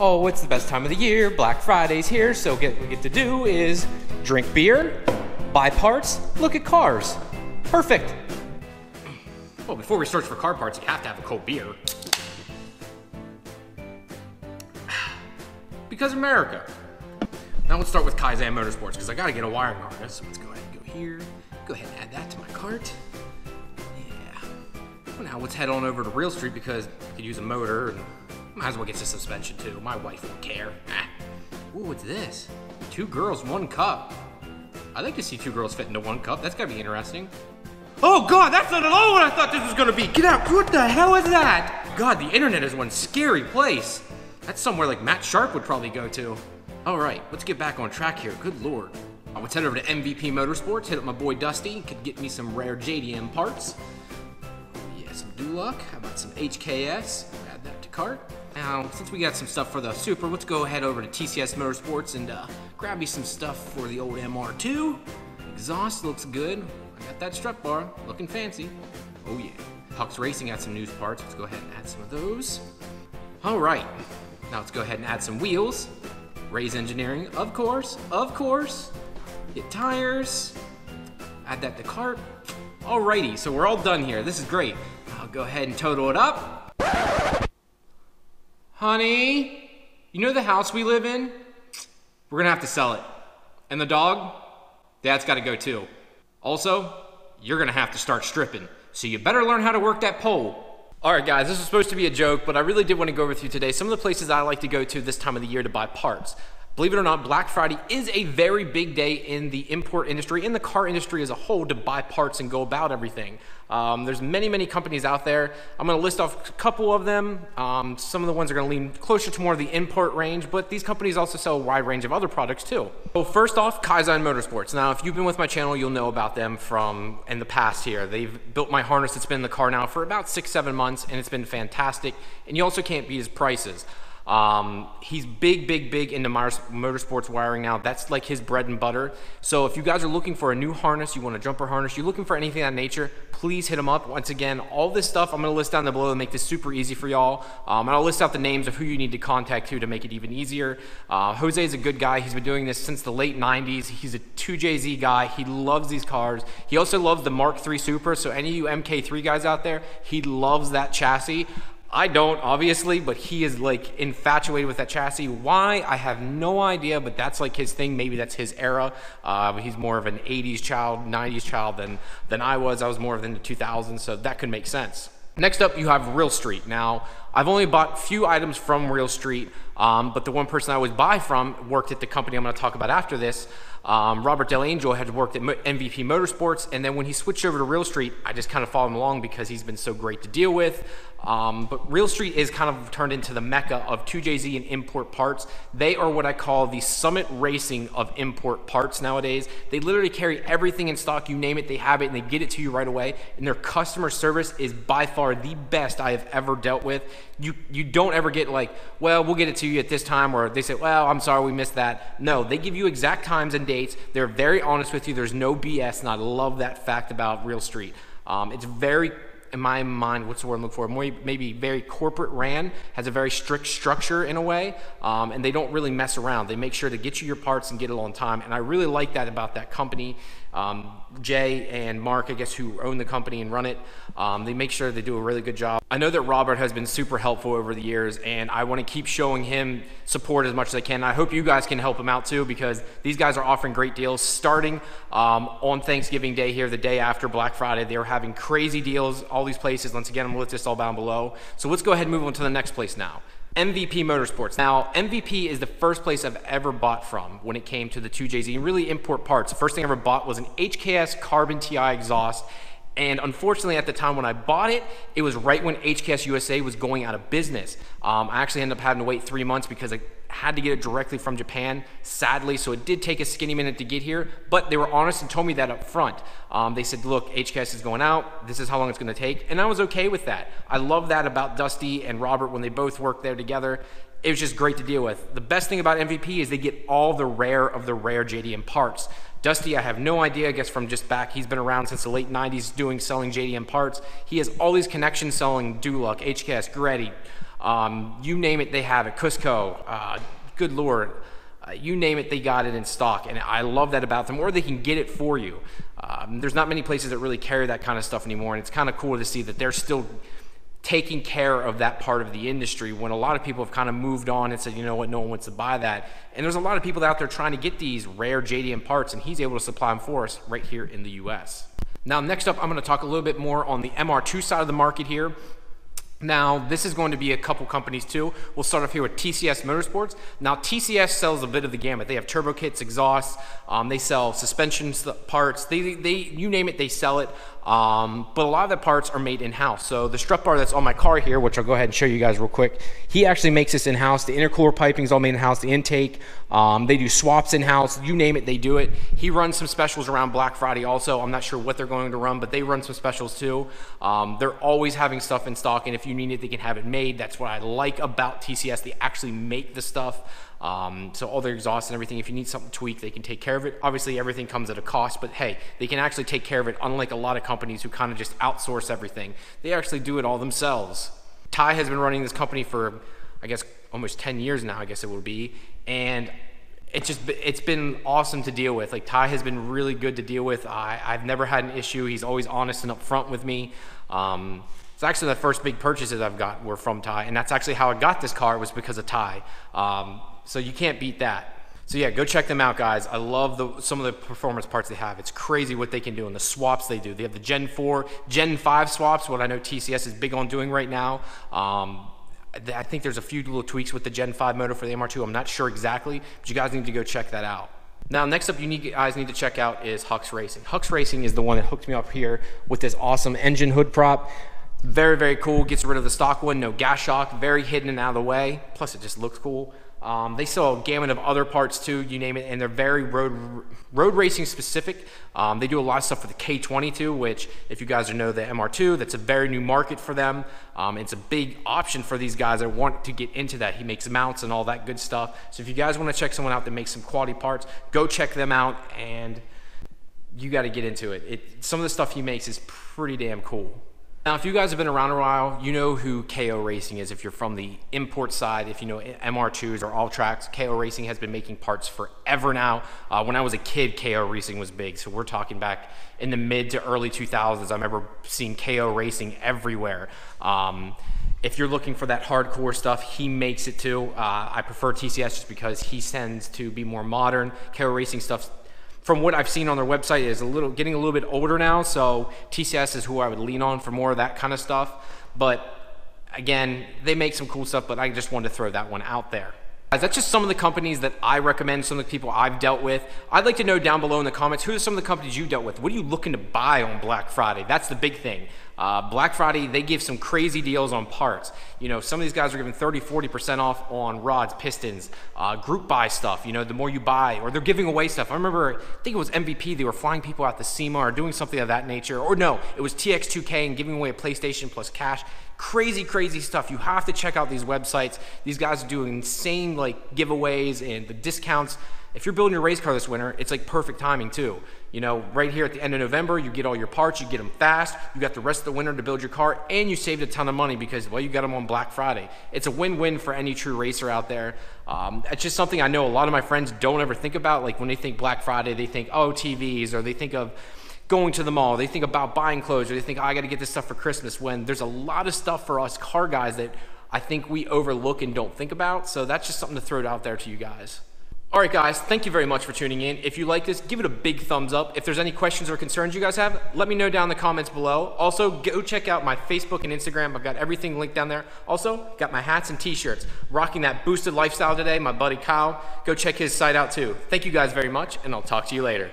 Oh, it's the best time of the year. Black Friday's here, so what we get to do is drink beer, buy parts, look at cars. Perfect. Well, before we search for car parts, you have to have a cold beer. Because America. Now let's start with Paisan Motorsports, because I gotta get a wiring harness. So let's go ahead and go here. Go ahead and add that to my cart. Yeah. Well, now let's head on over to Real Street because I could use a motor and might as well get some suspension too. My wife won't care. Ooh, what's this? 2 girls, 1 cup. I'd like to see 2 girls fit into 1 cup. That's gotta be interesting. Oh God, that's not at all what I thought this was gonna be. Get out, what the hell is that? God, the internet is one scary place. That's somewhere like Matt Sharp would probably go to. All right, let's get back on track here, good Lord. Let's head over to MVP Motorsports, hit up my boy Dusty, could get me some rare JDM parts. Yeah, some Duloc, how about some HKS? Add that to cart. Now, since we got some stuff for the Super, let's go ahead over to TCS Motorsports and grab me some stuff for the old MR2. Exhaust looks good. I got that strut bar, looking fancy. Oh yeah. Huck's Racing had some news parts. Let's go ahead and add some of those. All right, now let's go ahead and add some wheels. Ray's Engineering, of course. Get tires, add that to cart. Alrighty, so we're all done here. This is great. I'll go ahead and total it up. Honey, you know the house we live in? We're gonna have to sell it. And the dog? Dad's gotta go too. Also, you're gonna have to start stripping. So you better learn how to work that pole. All right, guys, this was supposed to be a joke, but I really did want to go with you today. Some of the places I like to go to this time of the year to buy parts. Believe it or not, Black Friday is a very big day in the import industry, in the car industry as a whole, to buy parts and go about everything. There's many companies out there. I'm going to list off a couple of them. Some of the ones are going to lean closer to more of the import range, but these companies also sell a wide range of other products too. So first off, Paisan Motorsports. Now, if you've been with my channel, you'll know about them from in the past here. They've built my harness that's been in the car now for about 6-7 months, and it's been fantastic. And you also can't beat his prices. He's big into motorsports wiring now. That's like his bread and butter. So if you guys are looking for a new harness, you want a jumper harness, you're looking for anything of that nature, please hit him up. Once again, all this stuff I'm going to list down below to make this super easy for y'all. And I'll list out the names of who you need to contact to make it even easier. Jose is a good guy. He's been doing this since the late 90s. He's a 2JZ guy. He loves these cars. He also loves the Mark III Supra. So any of you MK3 guys out there, he loves that chassis. I don't, obviously, but he is like infatuated with that chassis. Why? I have no idea, but that's like his thing. Maybe that's his era. He's more of an 80s child, 90s child than I was. I was more of in the 2000s, so that could make sense. Next up, you have Real Street. Now, I've only bought a few items from Real Street, but the one person I always buy from worked at the company I'm going to talk about after this. Robert Del Angel had worked at MVP Motorsports, and then when he switched over to Real Street, I just kind of followed him along because he's been so great to deal with. But Real Street is kind of turned into the mecca of 2JZ and import parts. They are what I call the Summit Racing of import parts nowadays. They literally carry everything in stock. You name it, they have it, and they get it to you right away. And their customer service is by far the best I have ever dealt with. You don't ever get like, well, we'll get it to you at this time, or they say, well, I'm sorry, we missed that. No, they give you exact times and dates. They're very honest with you. There's no BS, and I love that fact about Real Street. It's very, in my mind, what's the word I'm looking for? More maybe very corporate ran, has a very strict structure in a way, and they don't really mess around. They make sure to get you your parts and get it on time, and I really like that about that company. Jay and Mark, I guess, who own the company and run it, they make sure they do a really good job. I know that Robert has been super helpful over the years, and I want to keep showing him support as much as I can. I hope you guys can help him out too, because these guys are offering great deals starting on Thanksgiving Day here, the day after Black Friday. They are having crazy deals, all these places. Once again, I'm going to list this all down below. So let's go ahead and move on to the next place now. MVP Motorsports. Now, MVP is the first place I've ever bought from when it came to the 2JZ and really import parts. The first thing I ever bought was an HKS Carbon TI exhaust. And unfortunately, at the time when I bought it, it was right when HKS USA was going out of business. I actually ended up having to wait 3 months because I had to get it directly from Japan, sadly. So it did take a skinny minute to get here, but they were honest and told me that up front. They said, look, HKS is going out. This is how long it's going to take. And I was okay with that. I love that about Dusty and Robert when they both worked there together. It was just great to deal with. The best thing about MVP is they get all the rare of the rare JDM parts. Dusty, I have no idea, I guess from just back, he's been around since the late 90s selling JDM parts. He has all these connections selling Duloc, HKS, Gretti, You name it, they have it. Cusco, good Lord. You name it, they got it in stock, and I love that about them, or they can get it for you. There's not many places that really carry that kind of stuff anymore, and it's kind of cool to see that they're still taking care of that part of the industry when a lot of people have kind of moved on and said, you know what, no one wants to buy that. And there's a lot of people out there trying to get these rare JDM parts, and he's able to supply them for us right here in the US. Now, next up, I'm going to talk a little bit more on the MR2 side of the market here. Now, this is going to be a couple companies too. We'll start off here with TCS Motorsports. Now, TCS sells a bit of the gamut. They have turbo kits, exhausts, they sell suspension parts, you name it, they sell it. But a lot of the parts are made in-house. So the strut bar that's on my car here, which I'll go ahead and show you guys real quick, he actually makes this in-house. The intercooler piping is all made in-house, the intake, they do swaps in-house, you name it, they do it. He runs some specials around Black Friday also. I'm not sure what they're going to run, but they run some specials too. They're always having stuff in stock, and if you need it, they can have it made. That's what I like about TCS. They actually make the stuff. So all their exhausts and everything, if you need something tweaked, they can take care of it. Obviously, everything comes at a cost, but hey, they can actually take care of it, unlike a lot of companies who kind of just outsource everything. They actually do it all themselves. Ty has been running this company for, I guess, almost 10 years now, I guess it will be, and it's been awesome to deal with. Like, Ty has been really good to deal with. I've never had an issue. He's always honest and upfront with me. It's actually the first big purchases I've got were from Ty, and that's actually how I got this car, was because of Ty. So you can't beat that. So yeah, go check them out, guys. I love some of the performance parts they have. It's crazy what they can do, and the swaps they do. They have the Gen 4, Gen 5 swaps, what I know TCS is big on doing right now. I think there's a few little tweaks with the Gen 5 motor for the MR2. I'm not sure exactly, but you guys need to go check that out. Now, next up, you guys need to check out is Hux Racing. Hux Racing is the one that hooked me up here with this awesome engine hood prop. Very, very cool. Gets rid of the stock one, no gas shock, very hidden and out of the way. Plus, it just looks cool. They sell a gamut of other parts too, you name it, and they're very road racing specific. They do a lot of stuff for the K22, which, if you guys know the MR2, that's a very new market for them. It's a big option for these guys that want to get into that. He makes mounts and all that good stuff. So if you guys want to check someone out that makes some quality parts, go check them out, and you got to get into it. Some of the stuff he makes is pretty damn cool. Now, if you guys have been around a while, you know who KO Racing is. If you're from the import side, if you know MR2s or All Tracks, KO Racing has been making parts forever now. When I was a kid, KO Racing was big. So we're talking back in the mid to early 2000s. I remember seeing KO Racing everywhere. If you're looking for that hardcore stuff, he makes it too. I prefer TCS just because he tends to be more modern. KO Racing stuff, from what I've seen on their website, is getting a little bit older now, so TCS is who I would lean on for more of that kind of stuff. But again, they make some cool stuff, but I just wanted to throw that one out there. Guys, that's just some of the companies that I recommend, some of the people I've dealt with. I'd like to know down below in the comments, who are some of the companies you dealt with? What are you looking to buy on Black Friday? That's the big thing. Black Friday, they give some crazy deals on parts. You know, some of these guys are giving 30–40% off on rods, pistons, group buy stuff. You know, the more you buy, or they're giving away stuff. I remember, I think it was MVP, they were flying people out to SEMA or doing something of that nature. Or no, it was TX2K and giving away a PlayStation plus cash. Crazy, crazy stuff. You have to check out these websites. These guys are doing insane like giveaways and the discounts. If you're building your race car this winter, it's like perfect timing too. You know, right here at the end of November, you get all your parts, you get them fast, you got the rest of the winter to build your car, and you saved a ton of money because, well, you got them on Black Friday. It's a win-win for any true racer out there. It's just something I know a lot of my friends don't ever think about. Like when they think Black Friday, they think, oh, TVs, or they think of going to the mall, they think about buying clothes, or they think, oh, I got to get this stuff for Christmas, when there's a lot of stuff for us car guys that I think we overlook and don't think about. So that's just something to throw out there to you guys. All right, guys, thank you very much for tuning in. If you like this, give it a big thumbs up. If there's any questions or concerns you guys have, let me know down in the comments below. Also, go check out my Facebook and Instagram. I've got everything linked down there. Also, got my hats and t-shirts. Rocking that boosted lifestyle today, my buddy Kyle. Go check his site out too. Thank you guys very much, and I'll talk to you later.